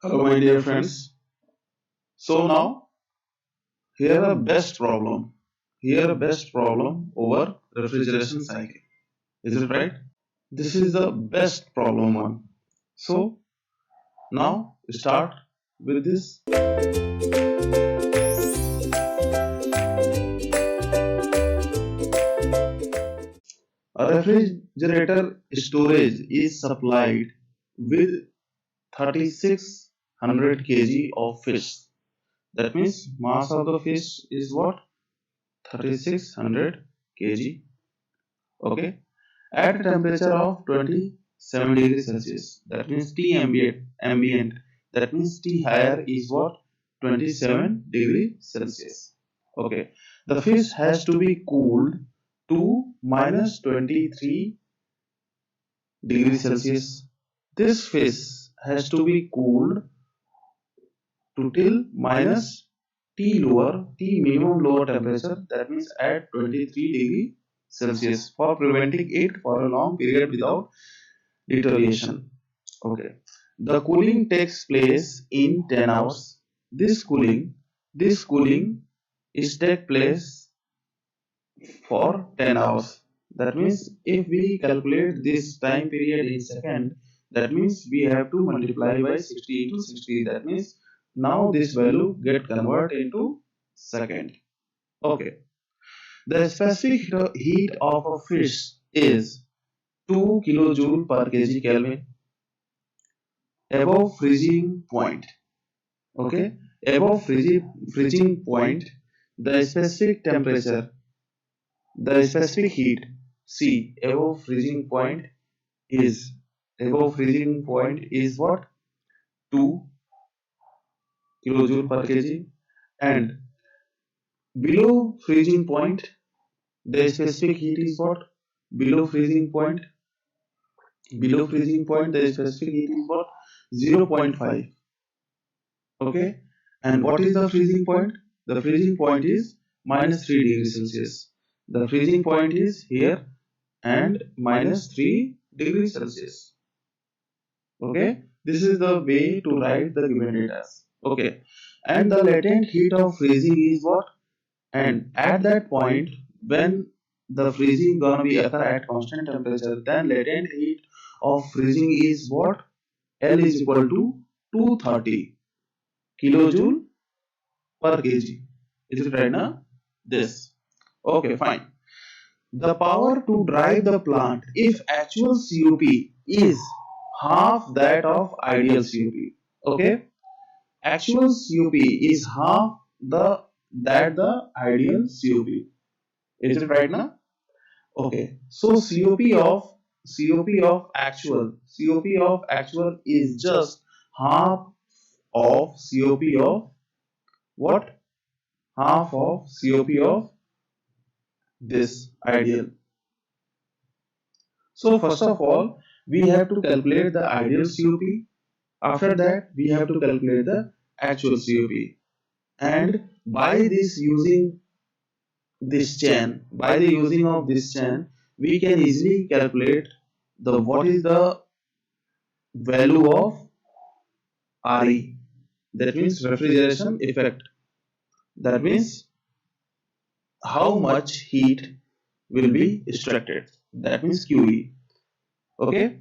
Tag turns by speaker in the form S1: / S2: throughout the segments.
S1: Hello, my dear friends. So now here a best problem. Here a best problem over refrigeration cycle. Is it right? This is the best problem one. So now start with this. A refrigerator storage is supplied with 3600 kg of fish. That means mass of the fish is what? 3600 kg. Okay, at a temperature of 27 degrees Celsius. That means T ambient. That means T higher is what? 27 degrees Celsius. Okay. The fish has to be cooled to minus 23 degrees Celsius. This fish has to be cooled to till minus T minimum lower temperature, that means at 23 degree Celsius, for preventing it for a long period without deterioration. Okay. The cooling takes place in 10 hours. This cooling is take place for 10 hours. That means if we calculate this time period in second, that means we have to multiply by 60 into 60. That means now this value get converted into second. Okay. The specific heat of a fish is 2 kilojoule per kg Kelvin above freezing point. Okay. Above freezing point, the specific temperature, the specific heat C is above freezing point is what? 2 kilojoule per kg, and below freezing point the specific heat is what? Below freezing point, the specific heat is what? 0.5. Okay, and what is the freezing point? The freezing point is minus 3 degrees Celsius. The freezing point is here and minus 3 degrees Celsius. Okay, this is the way to write the given data. Okay, and the latent heat of freezing is what? And at that point, when the freezing gonna be occur at constant temperature, then latent heat of freezing is what? L is equal to 230 kilojoule per kg. Is it right now? This. Okay, fine. The power to drive the plant if actual COP is half that of ideal COP. Okay, actual COP is half the ideal COP. Is it right now? Okay, so COP of actual is just half of COP of what? Half of COP of this ideal. So first of all, we have to calculate the ideal COP. After that, we have to calculate the actual COP. And by the using of this chain, we can easily calculate the what is the value of RE. That means refrigeration effect. That means how much heat will be extracted. That means QE. Okay.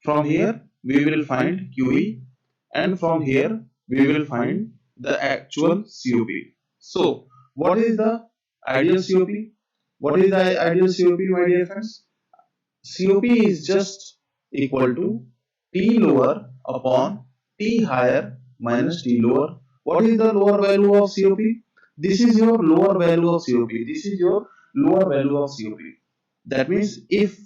S1: From here we will find QE, and from here we will find the actual COP. So what is the ideal COP? What is the ideal COP, my dear friends? COP is just equal to T lower upon T higher minus T lower. What is the lower value of COP? This is your lower value of COP. This is your lower value of COP. That means if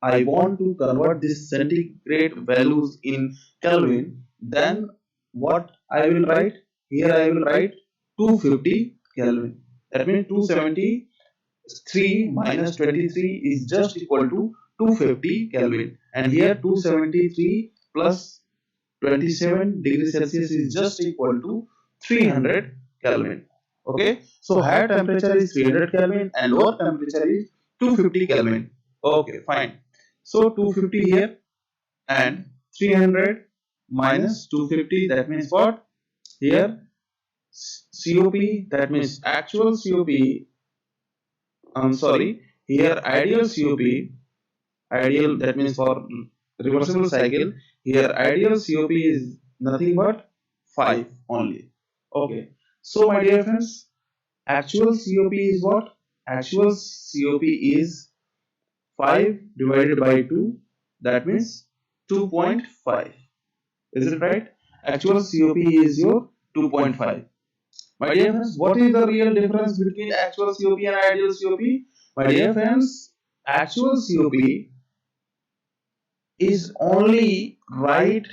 S1: I want to convert this centigrade values in Kelvin, then what I will write? Here I will write 250 Kelvin. That means 273 minus 23 is just equal to 250 Kelvin. And here 273 plus 27 degrees Celsius is just equal to 300 Kelvin. Okay, so higher temperature is 300 Kelvin and lower temperature is 250 Kelvin. Okay, fine. So 250 here and 300. minus 250, that means what? Here COP, that means actual COP, I'm sorry, here ideal COP, ideal, that means for reversible cycle, here ideal COP is nothing but 5 only. Okay, so my dear friends, actual COP is what? Actual COP is 5 divided by 2, that means 2.5. Is it right? Actual COP is your 2.5. My dear friends, what is the real difference between actual COP and ideal COP? My dear friends, actual COP is only right,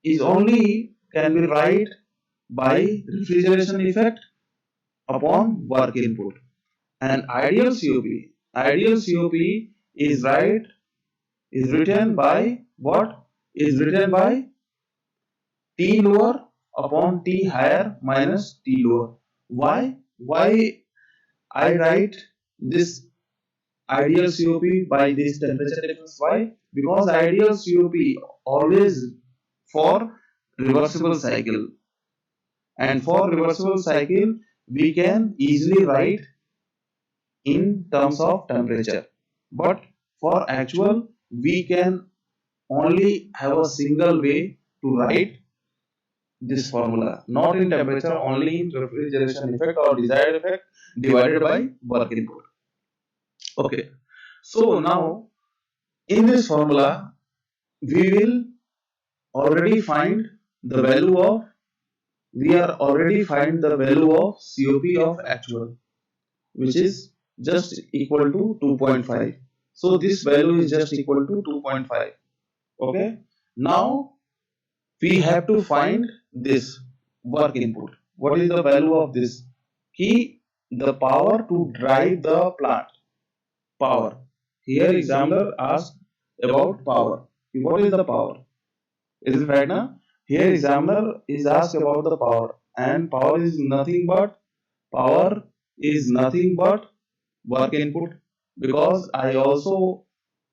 S1: is only can be right by refrigeration effect upon work input. And ideal COP is right, is written by what? Is written by T lower upon T higher minus T lower. Why? Why I write this ideal COP by this temperature difference? Why? Because ideal COP always for reversible cycle, and for reversible cycle we can easily write in terms of temperature, but for actual we can only have a single way to write this formula, not in temperature, only in refrigeration effect or desired effect divided by work input. Okay, so now in this formula we will already find the value of, we are already find the value of COP of actual, which is just equal to 2.5. So this value is just equal to 2.5. Okay, now we have to find this work input. What is the value of this? Key, the power to drive the plant. Power. Here examiner asks about power. What is the power? Is it right now? Here examiner is asked about the power, and power is nothing but work input, because I also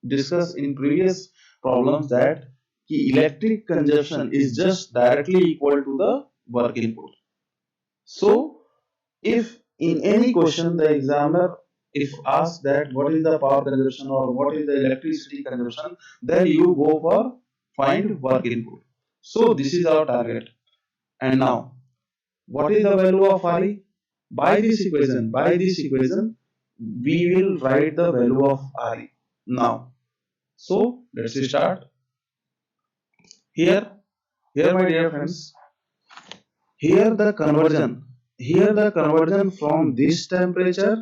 S1: discussed in previous problems that electric consumption is just directly equal to the work input. So if in any question the examiner if asked that what is the power consumption or what is the electricity consumption, then you go for find work input. So this is our target. And now what is the value of RE? By this equation, we will write the value of RE. Now, so let's start. Here, here my dear friends, here the conversion, here the conversion from this temperature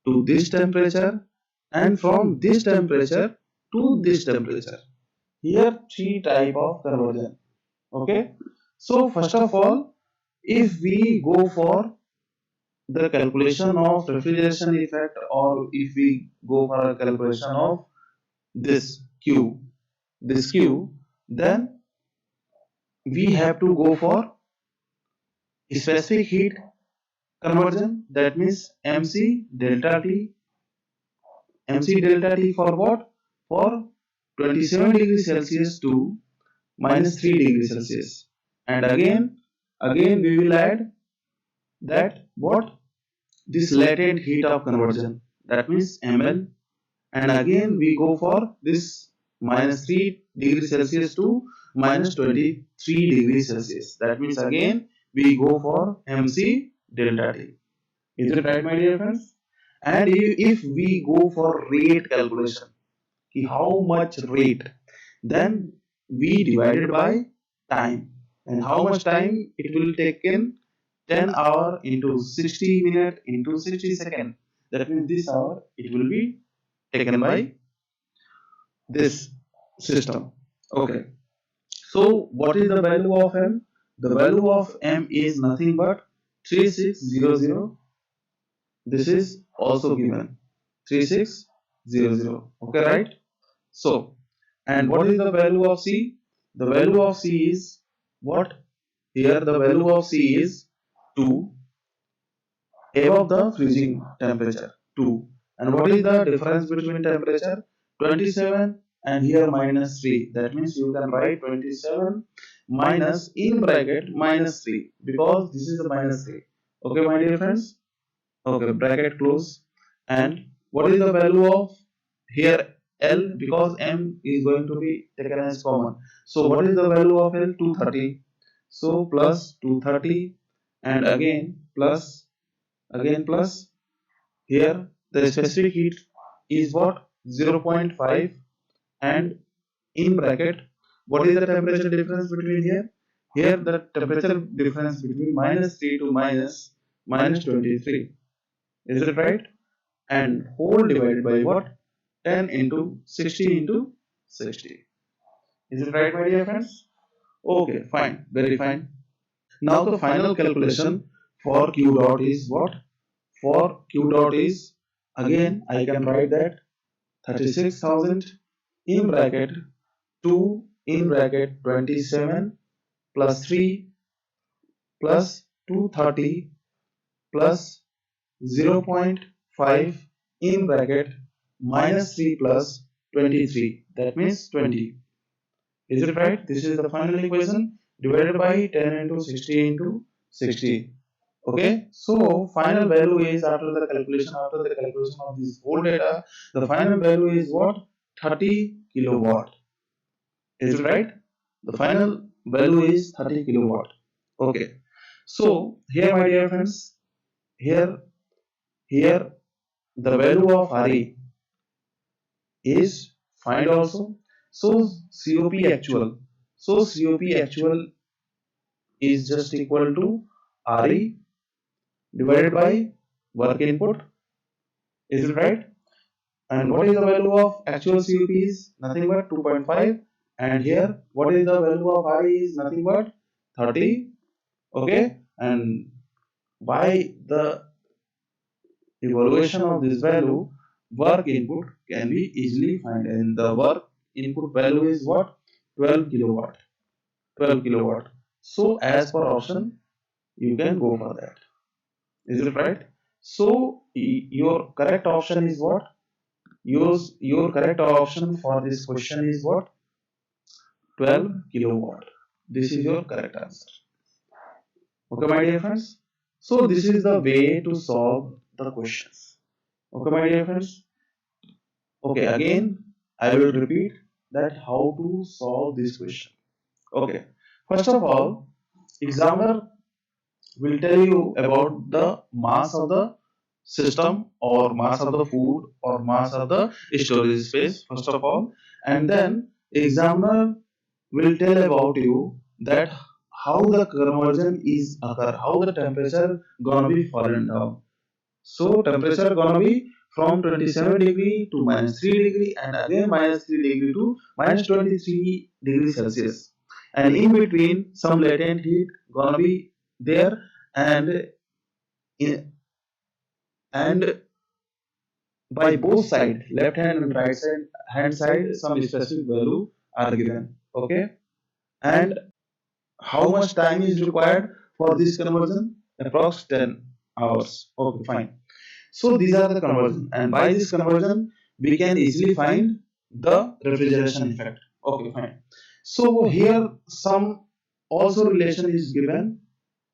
S1: to this temperature and from this temperature to this temperature. Here three type of conversion. Okay. So first of all, if we go for the calculation of refrigeration effect, or if we go for a calculation of this Q, this Q, then we have to go for specific heat conversion, that means MC delta T. MC delta T for what? For 27 degrees Celsius to minus 3 degrees Celsius. And again we will add that what? This latent heat of conversion, that means ml, and again we go for this minus 3 degrees Celsius to minus 23 degrees Celsius, that means again we go for mc delta t. Is it right, my dear friends? And if we go for rate calculation, how much rate, then we divided by time, and how much time it will take in 10 hour into 60 minute into 60 second, that means this hour it will be taken by this system. Okay, so what is the value of m? The value of m is nothing but 3600. This is also given 3600. Okay, right? So, and what is the value of C? The value of C is what? Here the value of C is 2 above the freezing temperature, 2. And what is the difference between temperature? 27 and here minus 3. That means you can write 27 minus in bracket minus 3 because this is the minus 3. Okay, my dear friends? Okay, bracket close. And what is the value of here L, because M is going to be taken as common. So what is the value of L? 230. So plus 230 and again plus here the specific heat is what? 0.5 and in bracket what is the temperature difference between here? Here the temperature difference between minus 3 to minus 23. Is it right? And whole divided by what? 10 into 60 into 60. Is it right, my dear friends? Okay, fine, very fine. Now the final calculation for Q dot is what? For Q dot is, again I can write that 36,000 in bracket 2 in bracket 27 plus 3 plus 230 plus 0.5 in bracket minus 3 plus 23. That means 20. Is it right? This is the final equation divided by 10 into 60 into 60. Okay. So final value is after the calculation of this whole data, the final value is what? 30 kilowatt. Is it right? The final value is 30 kilowatt. Okay. So here, my dear friends, here here the value of RE is find also. So COP actual. So COP actual is just equal to RE divided by work input. Is it right? And what is the value of actual COP is nothing but 2.5. And here, what is the value of RE is nothing but 30. Okay. And by the evaluation of this value, work input can be easily find. And the work input value is what? 12 kilowatt. 12 kilowatt. So as per option, you can go for that. Is it right? So your correct option is what? Your correct option for this question is what? 12 kilowatt. This is your correct answer. Okay, my dear friends. So this is the way to solve the questions. Okay, my dear friends. Okay, again I will repeat that how to solve this question. Okay. First of all, examiner will tell you about the mass of the system or mass of the food or mass of the storage space first of all, and then examiner will tell about you that how the conversion is occur, how the temperature gonna be fallen down. So temperature gonna be from 27 degree to minus 3 degree and again minus 3 degree to minus 23 degree Celsius. And in between some latent heat gonna be there, and in, and by both sides, left hand and right hand side, some specific value are given. Okay. And how much time is required for this conversion? Approx 10 hours. Okay, fine. So these are the conversion, and by this conversion, we can easily find the refrigeration effect. Okay, fine. So here some also relation is given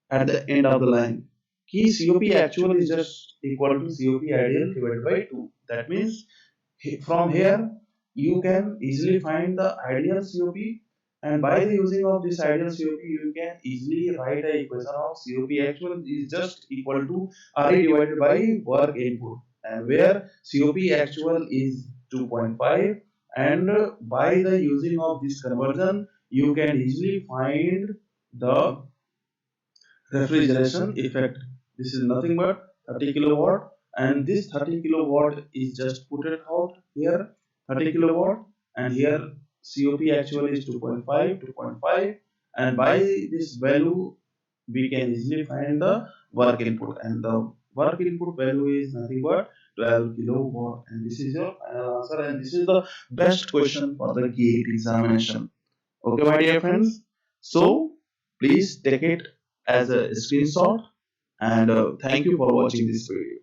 S1: at the end of the line. Key COP actual is just equal to COP ideal divided by 2. That means from here you can easily find the ideal COP, and by the using of this ideal COP you can easily write a equation of COP actual is just equal to RE divided by work input, and where COP actual is 2.5, and by the using of this conversion you can easily find the refrigeration effect. This is nothing but 30 kilowatt, and this 30 kilowatt is just put it out here 30 kilowatt, and here COP actually is 2.5, 2.5, and by this value we can easily find the work input, and the work input value is nothing but 12 kilowatt, and this is your final answer, and this is the best question for the GATE examination. Okay, my dear friends. So please take it as a screenshot, and thank you for watching this video.